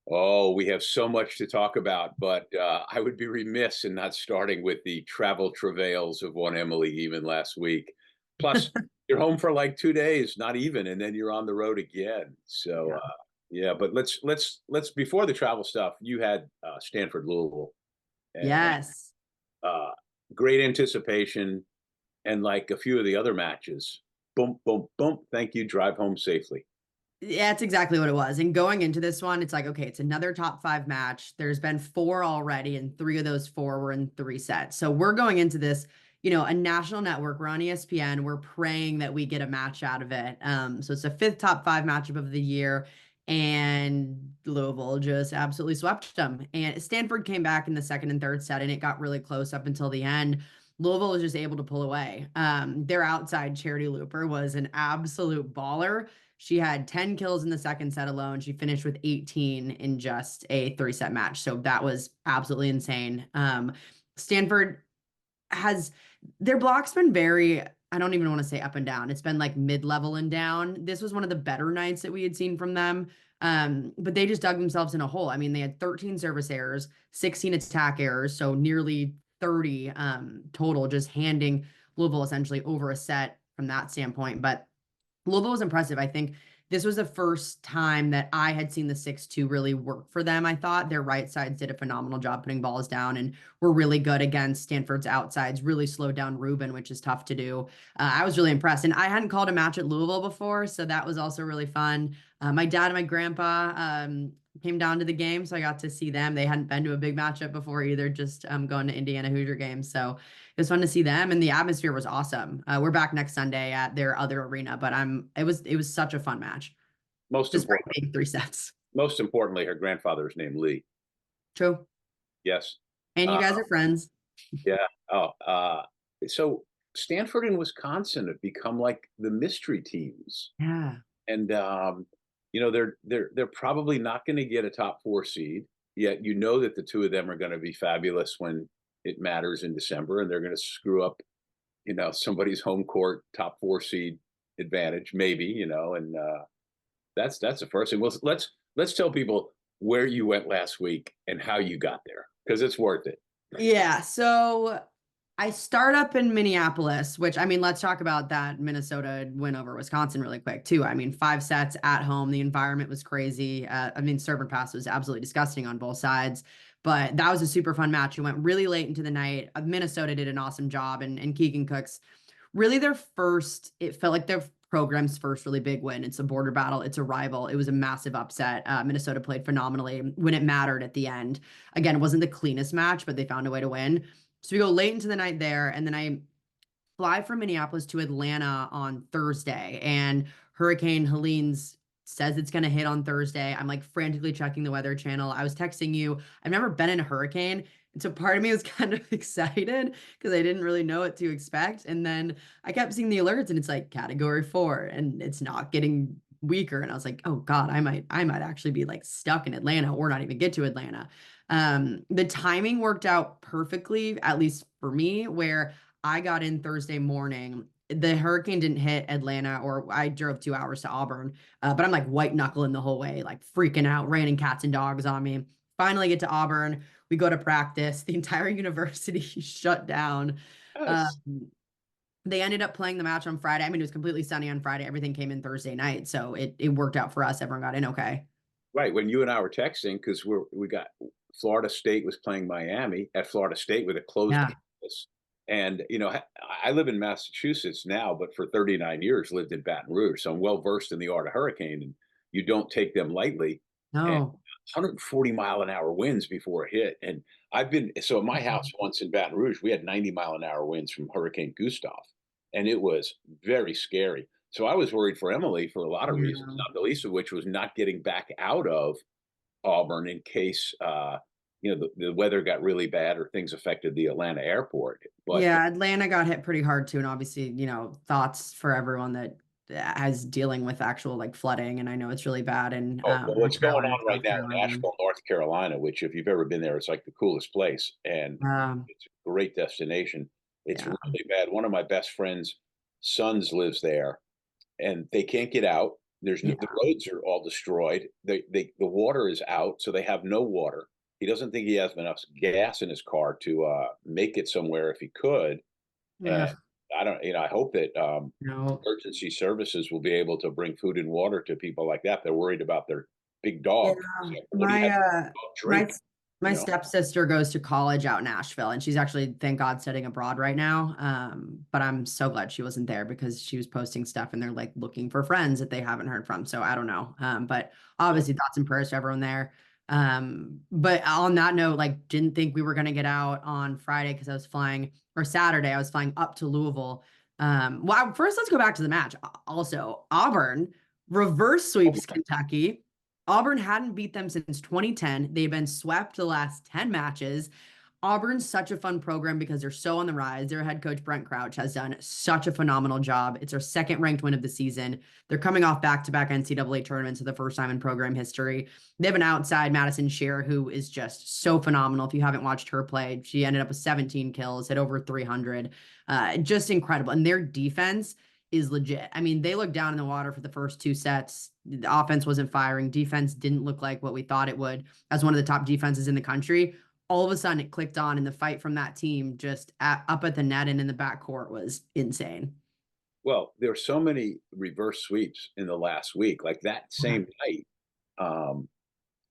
Oh, we have so much to talk about, but I would be remiss in not starting with the travel travails of one Emily even last week. Plus, you're home for like 2 days, not even, and then you're on the road again. So, Yeah. yeah, but let's before the travel stuff, you had Stanford-Louisville, and Yes. uh, great anticipation, and like a few of the other matches, boom, boom, boom. Thank you. Drive home safely. Yeah, that's exactly what it was. And going into this one, it's like, okay, it's another top five match. There's been four already, and three of those four were in three sets. So we're going into this, a national network. We're on ESPN. We're praying that we get a match out of it. So it's the fifth top five matchup of the year. And Louisville just absolutely swept them. And Stanford came back in the second and third set, and it got really close up until the end. Louisville was just able to pull away. Their outside Charity Looper was an absolute baller. She had 10 kills in the second set alone. She finished with 18 in just a three-set match. So that was absolutely insane. Stanford has their block's been very, I don't even want to say up and down. It's been like mid-level and down. This was one of the better nights that we had seen from them. But they just dug themselves in a hole. I mean, they had 13 service errors, 16 attack errors, so nearly 30 total, just handing Louisville essentially over a set from that standpoint. But Louisville was impressive. I think this was the first time that I had seen the 6-2 really work for them. I thought their right sides did a phenomenal job putting balls down and were really good against Stanford's outsides, really slowed down Ruben, which is tough to do. I was really impressed. And I hadn't called a match at Louisville before, so that was also really fun. My dad and my grandpa came down to the game, so I got to see them. They hadn't been to a big matchup before either, just going to Indiana Hoosier games. So it was fun to see them, and the atmosphere was awesome. We're back next Sunday at their other arena, but it was such a fun match, Most despite important, being three sets. most importantly, her grandfather is named Lee. True. Yes. And you Uh, guys are friends. yeah. Oh, so Stanford and Wisconsin have become like the mystery teams, Yeah. and they're probably not going to get a top four seed. Yet you know that the two of them are going to be fabulous when it matters in December, and they're going to screw up, somebody's home court top four seed advantage, maybe, and that's the first thing. Well, let's tell people where you went last week and how you got there because it's worth it. Yeah. So I start up in Minneapolis, which I mean, let's talk about that Minnesota win over Wisconsin really quick, too. I mean, five sets at home. The environment was crazy. I mean, serve and pass was absolutely disgusting on both sides, but that was a super fun match. It went really late into the night. Minnesota did an awesome job, and Keegan Cooks really it felt like their program's first really big win. It's a border battle, it's a rival. It was a massive upset. Minnesota played phenomenally when it mattered at the end. Again, it wasn't the cleanest match, but they found a way to win. So we go late into the night there, and then I fly from Minneapolis to Atlanta on Thursday, and Hurricane Helene's says it's going to hit on Thursday. I'm like frantically checking the weather channel. I was texting you. I've never been in a hurricane. And so part of me was kind of excited because I didn't really know what to expect. And then I kept seeing the alerts and it's like category 4 and it's not getting weaker. And I was like, oh God, I might actually be like stuck in Atlanta or not even get to Atlanta. The timing worked out perfectly, at least for me, where I got in Thursday morning. The hurricane didn't hit Atlanta, or I drove 2 hours to Auburn, but I'm like white knuckling the whole way, like freaking out, raining cats and dogs on me. Finally get to Auburn. We go to practice. The entire university shut down. Yes. Um, they ended up playing the match on Friday. I mean, it was completely sunny on Friday. Everything came in Thursday night, so it worked out for us. Everyone got in okay. Right. When you and I were texting, because we got Florida State was playing Miami at Florida State with a closed Yeah. campus. And, I live in Massachusetts now, but for 39 years lived in Baton Rouge. So I'm well versed in the art of hurricane, and you don't take them lightly. And No. 140-mile-an-hour winds before it hit. And so at my house once in Baton Rouge, we had 90-mile-an-hour winds from Hurricane Gustav, and it was very scary. So I was worried for Emily for a lot of reasons, Yeah. not the least of which was not getting back out of Auburn in case the weather got really bad or things affected the Atlanta airport. But Yeah, Atlanta got hit pretty hard too, and obviously, thoughts for everyone that has dealing with actual like flooding, and I know it's really bad in oh, well, the what's going Carolinas, on right South now in Carolina. Asheville, North Carolina, which if you've ever been there, it's like the coolest place, and Um, it's a great destination. It's yeah, really bad. One of my best friends' sons lives there, and they can't get out. There's Yeah. no, the roads are all destroyed. The water is out, so they have no water. He doesn't think he has enough gas in his car to make it somewhere if he could. And Yeah. I don't, I hope that No. emergency services will be able to bring food and water to people like that. They're worried about their big dog. Yeah. So what do you My have to my drink? You my know, stepsister goes to college out in Nashville, and she's actually, thank God, studying abroad right now. But I'm so glad she wasn't there because she was posting stuff and they're like looking for friends that they haven't heard from. So I don't know. But yeah. obviously thoughts and prayers to everyone there. But on that note, like didn't think we were gonna get out on Friday because I was flying, or Saturday, I was flying up to Louisville. Well, first let's go back to the match. Also, Auburn reverse Oh, sweeps Kentucky. Auburn hadn't beat them since 2010. They've been swept the last 10 matches. Auburn's such a fun program because they're so on the rise. Their head coach, Brent Crouch, has done such a phenomenal job. It's their second ranked win of the season. They're coming off back-to-back NCAA tournaments for the first time in program history. They have an outside Madison Shear who is just so phenomenal. If you haven't watched her play, she ended up with 17 kills, hit over 300. Just incredible. And their defense is legit. I mean, they looked down in the water for the first two sets. The offense wasn't firing. Defense didn't look like what we thought it would as one of the top defenses in the country. All of a sudden, it clicked on, and the fight from that team up at the net and in the backcourt was insane. well, there were so many reverse sweeps in the last week. Like that Yeah. same night, um,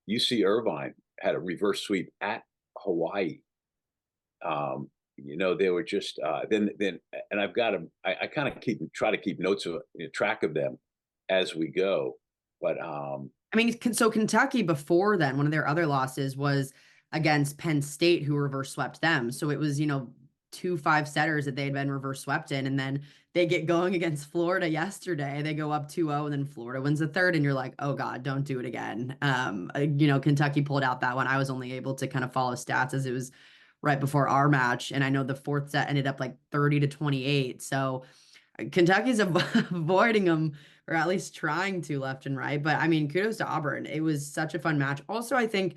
UC Irvine had a reverse sweep at Hawaii. They were just then, and I've got them. I kind of try to keep notes of track of them as we go. But I mean, so Kentucky before then, one of their other losses was against Penn State, who reverse swept them. So it was, two five setters that they had been reverse swept in. And then they get going against Florida yesterday. They go up 2-0, and then Florida wins the third. And you're like, oh God, don't do it again. Kentucky pulled out that one. I was only able to kind of follow stats as it was right before our match. And I know the fourth set ended up like 30-28. So Kentucky's avoiding them, or at least trying to, left and right. But I mean, kudos to Auburn. It was such a fun match. Also, I think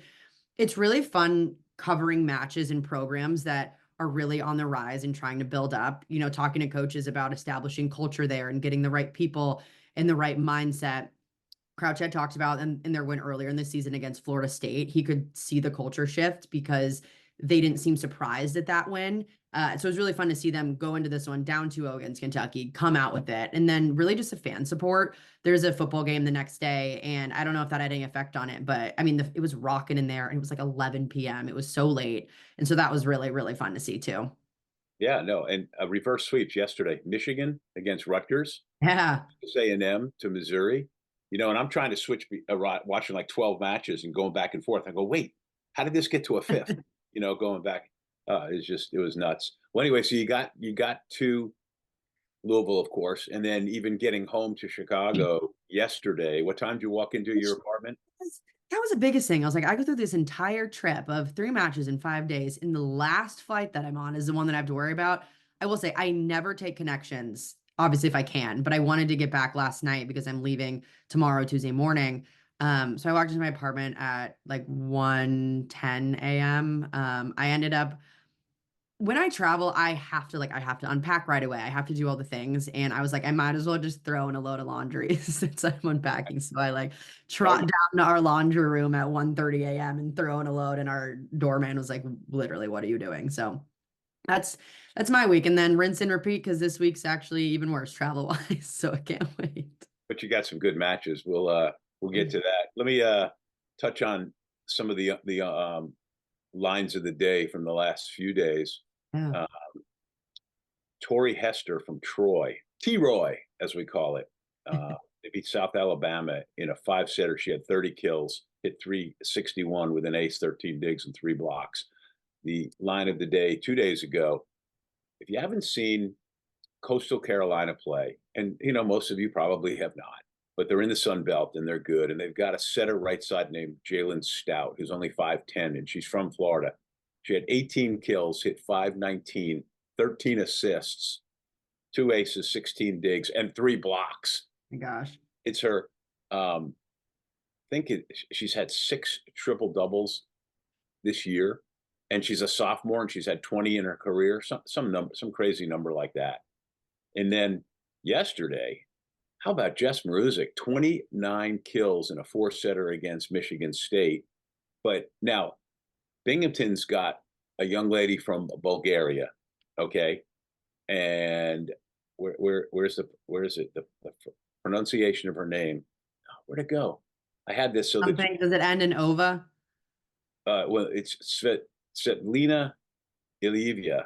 it's really fun covering matches and programs that are really on the rise and trying to build up, talking to coaches about establishing culture there and getting the right people in the right mindset. Crouch had talked about in their win earlier in the season against Florida State. He could see the culture shift because they didn't seem surprised at that win. So it was really fun to see them go into this one down 2-0 against Kentucky, come out with it, and then really just a fan support. There's a football game the next day, and I don't know if that had any effect on it, but I mean, it was rocking in there, and it was like 11 p.m. It was so late, and so that was really, really fun to see too. yeah, no, and reverse sweeps yesterday. Michigan against Rutgers, Yeah. A&M to Missouri. And I'm trying to switch, watching like 12 matches and going back and forth. I go, wait, how did this get to a fifth? Going back, it was nuts. Well, anyway, so you got to Louisville, of course, and then even getting home to Chicago yesterday. What time did you walk into your apartment? That was the biggest thing. I was like, I go through this entire trip of 3 matches in 5 days, and the last flight that I'm on is the one that I have to worry about. I will say I never take connections, obviously if I can, but I wanted to get back last night because I'm leaving tomorrow, Tuesday morning. So I walked into my apartment at like 1:10 a.m. I ended up, when I travel, I have to unpack right away. I have to do all the things. And I was like, I might as well just throw in a load of laundry since I'm unpacking. So I like Oh, trot down to our laundry room at 1:30 a.m. and throw in a load. And our doorman was like, literally, what are you doing? So that's that's my week. And then rinse and repeat because this week's actually even worse travel wise. So I can't wait. but you got some good matches. We'll get to that. Let me touch on some of the lines of the day from the last few days. Yeah. Uh, Tori Hester from Troy, T-Roy, as we call it. They beat South Alabama in a five-setter. She had 30 kills, hit 361 with an ace, 13 digs, and 3 blocks. The line of the day 2 days ago, if you haven't seen Coastal Carolina play, and most of you probably have not, but they're in the Sun Belt and they're good, and they've got a setter right side named Jalen Stout, who's only 5'10", and she's from Florida. She had 18 kills, hit 519, 13 assists, 2 aces, 16 digs, and 3 blocks. My gosh. It's her. She's had 6 triple doubles this year, and she's a sophomore, and she's had 20 in her career, some crazy number like that. And then yesterday, How about Jess Maruzic? 29 kills in a four-setter against Michigan State. But now Binghamton's got a young lady from Bulgaria, okay? And where is it? The pronunciation of her name. Oh, where'd it go? I had this so that Something, does it end in ova? well, it's Svetlina Ilivia,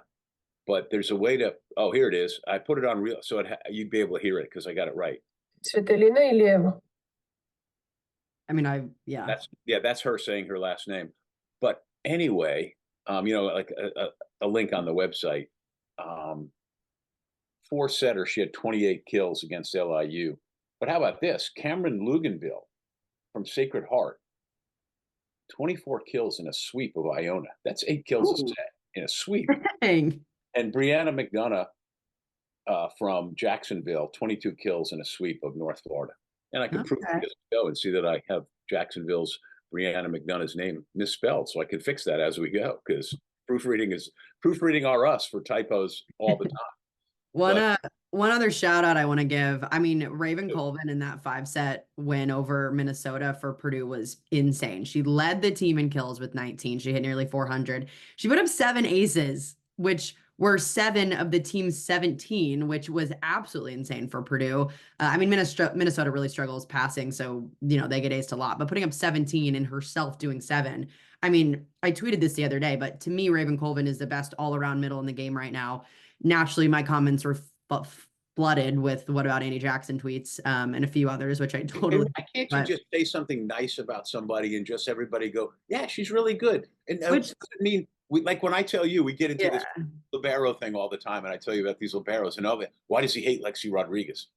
but there's a way to. Oh, here it is. I put it on real, so you'd be able to hear it because I got it right. Svetlina Ilieva. I mean, yeah. That's her saying her last name. But anyway, like a link on the website. Four-setter, she had 28 kills against LIU. But how about this? Cameron Luganville from Sacred Heart, 24 kills in a sweep of Iona. That's 8 kills a set in a sweep. Dang. And Brianna McDonough from Jacksonville, 22 kills in a sweep of North Florida. And I can prove it as we go and see that I have Jacksonville's Brianna McDonough's name misspelled. So I can fix that as we go, because proofreading are us for typos all the time. One other shout out I want to give. I mean, Raven Colvin in that 5-set win over Minnesota for Purdue was insane. She led the team in kills with 19. She hit nearly 400. She put up 7 aces, which were 7 of the team's 17, which was absolutely insane for Purdue. I mean, Minnesota really struggles passing, so they get aced a lot. But putting up 17 and herself doing 7. I mean, I tweeted this the other day, but to me, Raven Colvin is the best all-around middle in the game right now. Naturally, my comments were flooded with "what about Annie Jackson" tweets and a few others, which I totally. Can't you just say something nice about somebody and just everybody go, "Yeah, she's really good"? And which doesn't mean like when I tell you, we get into this libero thing all the time, and I tell you about these liberos, and why does he hate Lexi Rodriguez?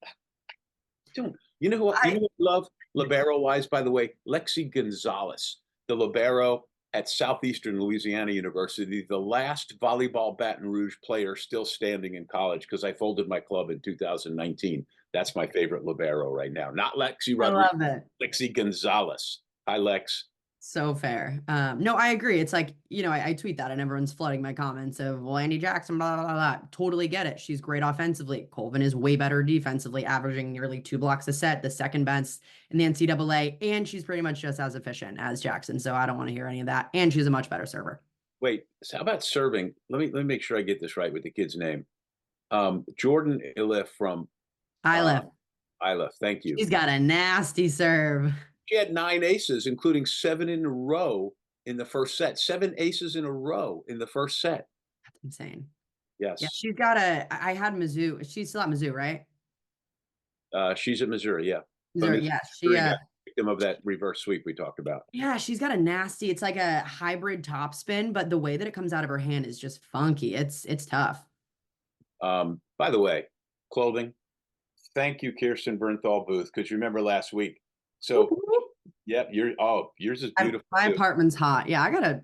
You know who I love libero wise, by the way? Lexi Gonzalez, the libero at Southeastern Louisiana University, the last volleyball Baton Rouge player still standing in college, because I folded my club in 2019. That's my favorite libero right now. Not Lexi Rodriguez. I love it. Lexi Gonzalez. Hi, Lex. So fair. No, I agree. It's like, I tweet that and everyone's flooding my comments of, well, Andy Jackson, blah, blah, blah, blah. Totally get it. She's great offensively. Colvin is way better defensively, averaging nearly 2 blocks a set, the second best in the NCAA, and she's pretty much just as efficient as Jackson. So I don't want to hear any of that. And she's a much better server. Wait, so how about serving? Let me make sure I get this right with the kid's name. Jordan Iliff from Iliff. Iliff, thank you. He's got a nasty serve. She had 9 aces, including 7 in a row in the first set. 7 aces in a row in the first set. That's insane. Yes. Yeah, she's got I had Mizzou. She's still at Mizzou, right? She's at Missouri, yeah. Missouri, yeah. She victim of that reverse sweep we talked about. Yeah, she's got a nasty, it's like a hybrid topspin, but the way that it comes out of her hand is just funky. It's tough. By the way, clothing. Thank you, Kirsten Bernthal Booth, because you remember last week. So yep, yours is beautiful. My apartment's hot. Yeah, I gotta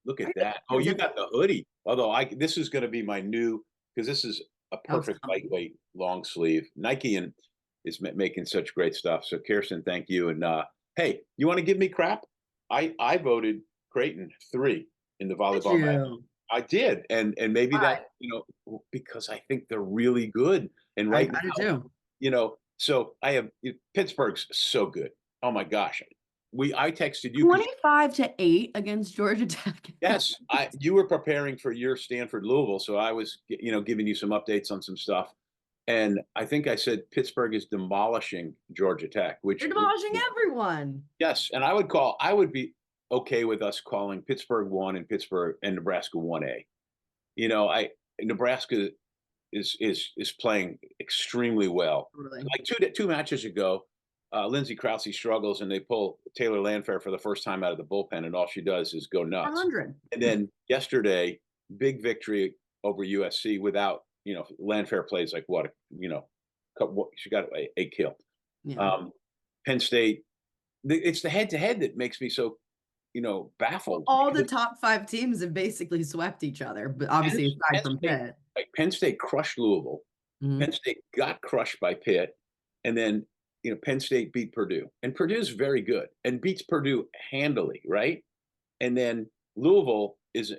look at that. Oh, you got the hoodie. Although this is going to be my new, because this is a perfect lightweight long sleeve. Nike is making such great stuff. So Kirsten, thank you. And hey, you want to give me crap? I voted Creighton 3 in the volleyball match. I did, and maybe that because I think they're really good. And right now, I do too. So I have Pittsburgh's so good. Oh my gosh. I texted you 25-8 against Georgia Tech. Yes, you were preparing for your Stanford-Louisville, so I was giving you some updates on some stuff. And I think I said Pittsburgh is demolishing Georgia Tech, which they're demolishing everyone. Yes, and I would be okay with us calling Pittsburgh 1 and Nebraska 1A. Nebraska is playing extremely well. Totally. Like two matches ago, Lindsey Krause struggles and they pull Taylor Landfair for the first time out of the bullpen, and all she does is go nuts. 100. And then yesterday, big victory over USC without Landfair plays like she got a kill. Yeah. Penn State, it's the head-to-head that makes me so baffled. All the top 5 teams have basically swept each other, but obviously aside from Pitt. Penn State crushed Louisville. Mm-hmm. Penn State got crushed by Pitt, and then Penn State beat Purdue, and Purdue's very good and beats Purdue handily, right? And then Louisville is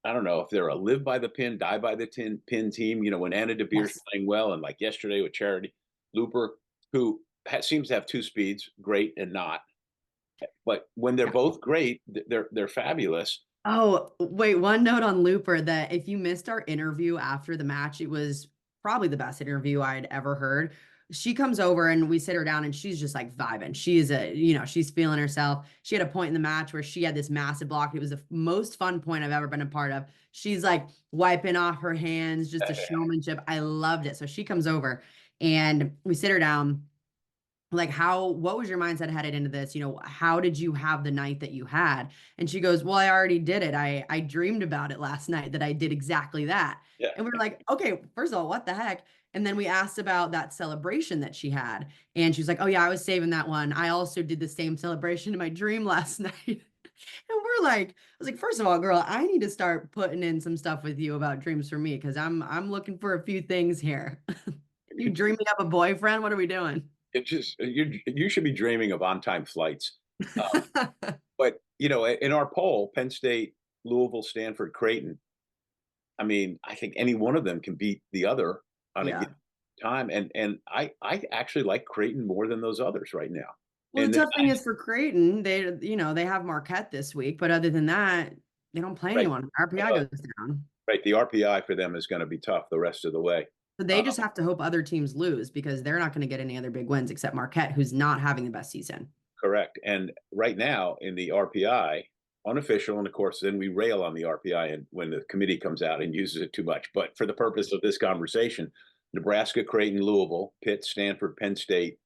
I don't know if they're a live by the pin, die by the pin team. When Anna DeBeer's playing well, and like yesterday with Charity Looper, who seems to have two speeds, great and not. But when they're Yeah. both great, they're fabulous. Oh, wait, one note on Looper that if you missed our interview after the match, it was probably the best interview I'd ever heard. She comes over and we sit her down and she's just like vibing. She's feeling herself. She had a point in the match where she had this massive block. It was the most fun point I've ever been a part of. She's like wiping off her hands, just a showmanship. I loved it. So she comes over and we sit her down. Like, what was your mindset headed into this? How did you have the night that you had? And she goes, well, I already did it. I dreamed about it last night that I did exactly that. Yeah. And we were like, okay, first of all, what the heck? And then we asked about that celebration that she had. And she was like, oh yeah, I was saving that one. I also did the same celebration in my dream last night. And I was like, first of all, girl, I need to start putting in some stuff with you about dreams for me, because I'm looking for a few things here. You dreaming up a boyfriend? What are we doing? It's just you should be dreaming of on-time flights. But in our poll, Penn State, Louisville, Stanford, Creighton, I mean, I think any one of them can beat the other on a Yeah. given time. And I actually like Creighton more than those others right now. Well, And the then tough thing is for Creighton, they have Marquette this week, but other than that, they don't play right, anyone. RPI goes down. right, the RPI for them is going to be tough the rest of the way. So they just have to hope other teams lose, because they're not going to get any other big wins except Marquette, who's not having the best season. Correct. And right now in the RPI, unofficial, and of course, then we rail on the RPI and when the committee comes out and uses it too much. But for the purpose of this conversation, Nebraska, Creighton, Louisville, Pitt, Stanford, Penn State,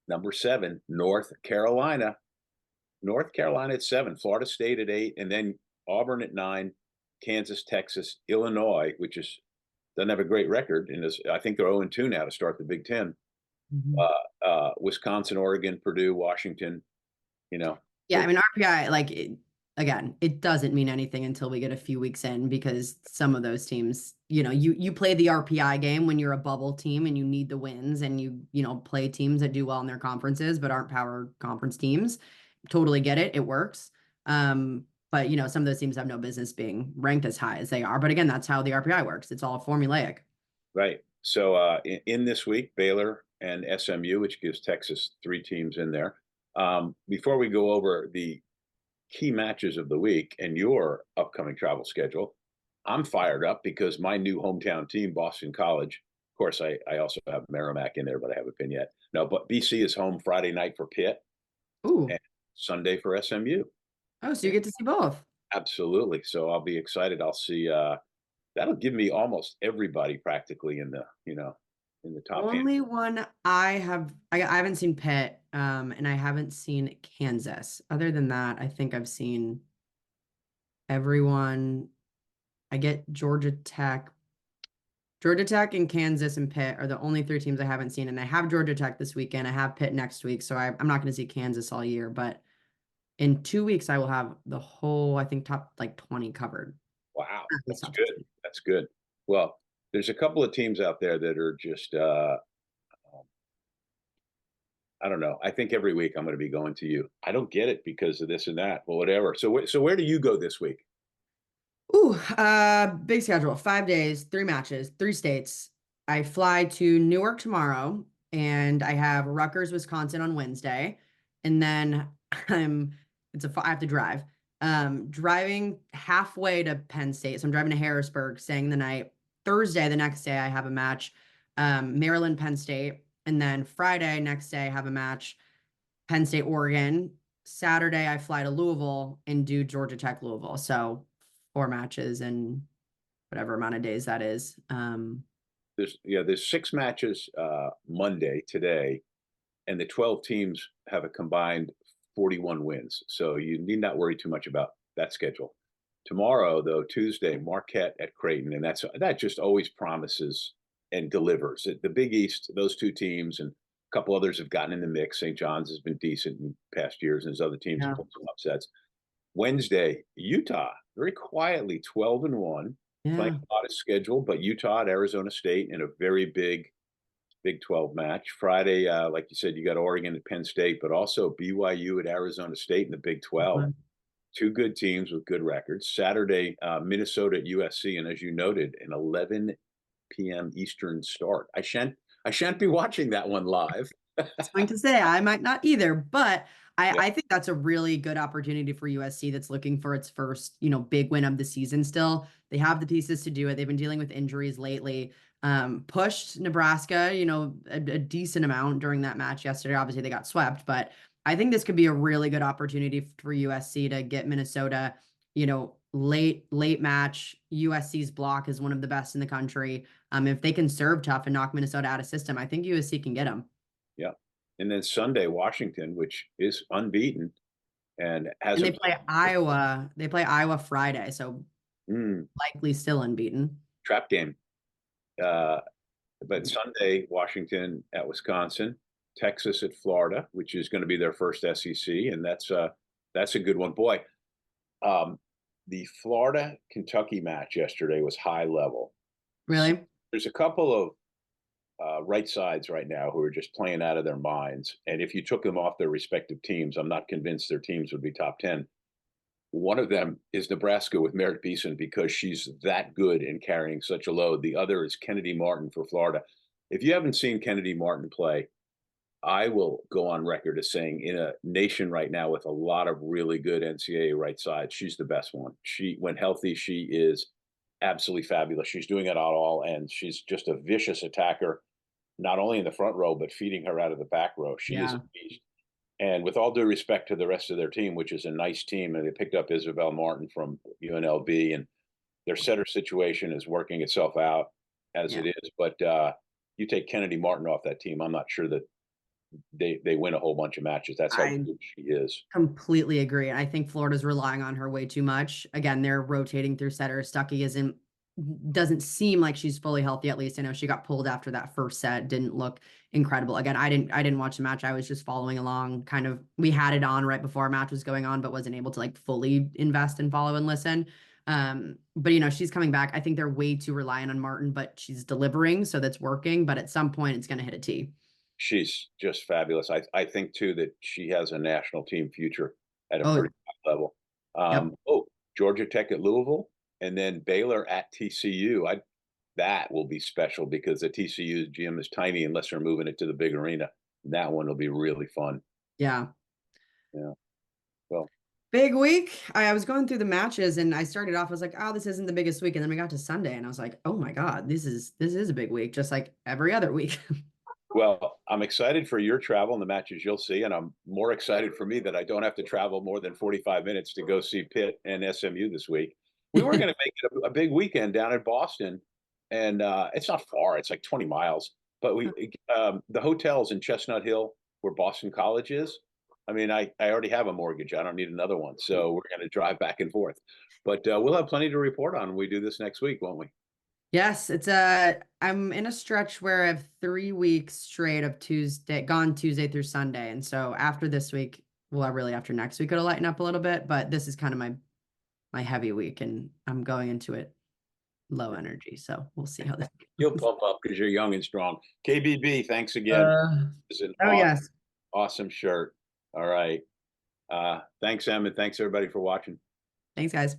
number 7, North Carolina. North Carolina at 7, Florida State at 8, and then Auburn at 9, Kansas, Texas, Illinois, which doesn't have a great record, and I think they're 0-2 now to start the Big Ten. Wisconsin, Oregon, Purdue, Washington. Yeah, I mean, RPI, again, it doesn't mean anything until we get a few weeks in, because some of those teams, you play the RPI game when you're a bubble team and you need the wins, and you play teams that do well in their conferences but aren't power conference teams. Totally get it. It works. But some of those teams have no business being ranked as high as they are. But again, that's how the RPI works. It's all formulaic. Right. So in this week, Baylor and SMU, which gives Texas 3 teams in there. Before we go over the key matches of the week and your upcoming travel schedule, I'm fired up because my new hometown team, Boston College, of course, I also have Merrimack in there, but I haven't been yet. No, but BC is home Friday night for Pitt. Ooh. And Sunday for SMU. Oh, so you get to see both. Absolutely. So I'll be excited. I'll see. That'll give me almost everybody practically in the in the top. Only one I haven't seen Pitt, and I haven't seen Kansas. Other than that, I think I've seen everyone. I get Georgia Tech. Georgia Tech and Kansas and Pitt are the only 3 teams I haven't seen, and I have Georgia Tech this weekend. I have Pitt next week, so I'm not going to see Kansas all year, but in 2 weeks I will have the whole, I think, top 20 covered. Wow, that's good. That's good. Well, there's a couple of teams out there that are just I don't know. I think every week I'm going to be going to you. I don't get it because of this and that. Well, whatever. So where do you go this week? Ooh, big schedule. 5 days, 3 matches, 3 states. I fly to Newark tomorrow, and I have Rutgers, Wisconsin on Wednesday, and then I have to drive. Driving halfway to Penn State, so I'm driving to Harrisburg, staying the night. Thursday, the next day, I have a match, Maryland, Penn State, and then Friday, next day, I have a match, Penn State, Oregon. Saturday, I fly to Louisville and do Georgia Tech, Louisville. So 4 matches in whatever amount of days that is. There's 6 matches Monday today, and the 12 teams have a combined 41 wins. So you need not worry too much about that schedule. Tomorrow, though, Tuesday, Marquette at Creighton, and that just always promises and delivers. The Big East, those 2 teams, and a couple others have gotten in the mix. St. John's has been decent in past years, and his other teams have pulled some upsets. Wednesday, Utah, very quietly 12-1, playing a lot of schedule, but Utah at Arizona State in a very big Big 12 match. Friday, like you said, you got Oregon at Penn State, but also BYU at Arizona State in the Big 12. 2 good teams with good records. Saturday, Minnesota at USC, and as you noted, an 11 p.m. Eastern start. I shan't be watching that one live. was going to say I might not either, but Yeah. I think that's a really good opportunity for USC that's looking for its first, big win of the season still. They have the pieces to do it. They've been dealing with injuries lately. Pushed Nebraska, a decent amount during that match yesterday. Obviously, they got swept, but I think this could be a really good opportunity for USC to get Minnesota, late match. USC's block is one of the best in the country. If they can serve tough and knock Minnesota out of system, I think USC can get them. Yeah. And then Sunday, Washington, which is unbeaten and And hasn't they play Iowa. They play Iowa Friday, so likely still unbeaten. trap game. But Sunday, Washington at Wisconsin, Texas at Florida, which is going to be their first SEC, and that's a good one. Boy, the Florida-Kentucky match yesterday was high level. Really? There's a couple of right sides right now who are just playing out of their minds. And if you took them off their respective teams, I'm not convinced their teams would be top 10. One of them is Nebraska with Merritt Beeson because she's that good in carrying such a load. The other is Kennedy Martin for Florida. If you haven't seen Kennedy Martin play, I will go on record as saying in a nation right now with a lot of really good NCAA right sides, she's the best one. She, when healthy, she is absolutely fabulous. She's doing it all, and she's just a vicious attacker, not only in the front row, but feeding her out of the back row. She is a beast. And with all due respect to the rest of their team, which is a nice team, and they picked up Isabel Martin from UNLV, and their setter situation is working itself out as it is. But you take Kennedy Martin off that team, I'm not sure that they win a whole bunch of matches. That's how good she is. Completely agree. I think Florida's relying on her way too much. Again, they're rotating through setters. Stuckey doesn't seem like she's fully healthy. At least I know she got pulled after that first set. Didn't look incredible. Again, I didn't watch the match. I was just following along. Kind of, we had it on right before our match was going on, but wasn't able to like fully invest and follow and listen. But she's coming back. I think they're way too reliant on Martin, but she's delivering, so that's working. But at some point, it's going to hit a T. She's just fabulous. I think too that she has a national team future at a pretty high level. Georgia Tech at Louisville, and then Baylor at TCU. That will be special because the TCU gym is tiny unless they're moving it to the big arena. That one will be really fun. Yeah. Well, big week. I was going through the matches and I started off, I was like, oh, this isn't the biggest week. And then we got to Sunday and I was like, oh my God, this is a big week, just like every other week. Well, I'm excited for your travel and the matches you'll see, and I'm more excited for me that I don't have to travel more than 45 minutes to go see Pitt and SMU this week. We were going to make it a big weekend down in Boston, and it's not far. It's like 20 miles. But the hotels in Chestnut Hill, where Boston College is, I mean, I already have a mortgage. I don't need another one. So we're going to drive back and forth. But we'll have plenty to report on when we do this next week, won't we? Yes, I'm in a stretch where I have 3 weeks straight of gone Tuesday through Sunday. And so after this week, well, really after next week, it'll lighten up a little bit, but this is kind of my heavy week and I'm going into it low energy. So we'll see how this goes. You'll pump up because you're young and strong. KBB, thanks again. It's an yes. Awesome shirt. All right. Thanks, Em, and thanks everybody for watching. Thanks, guys.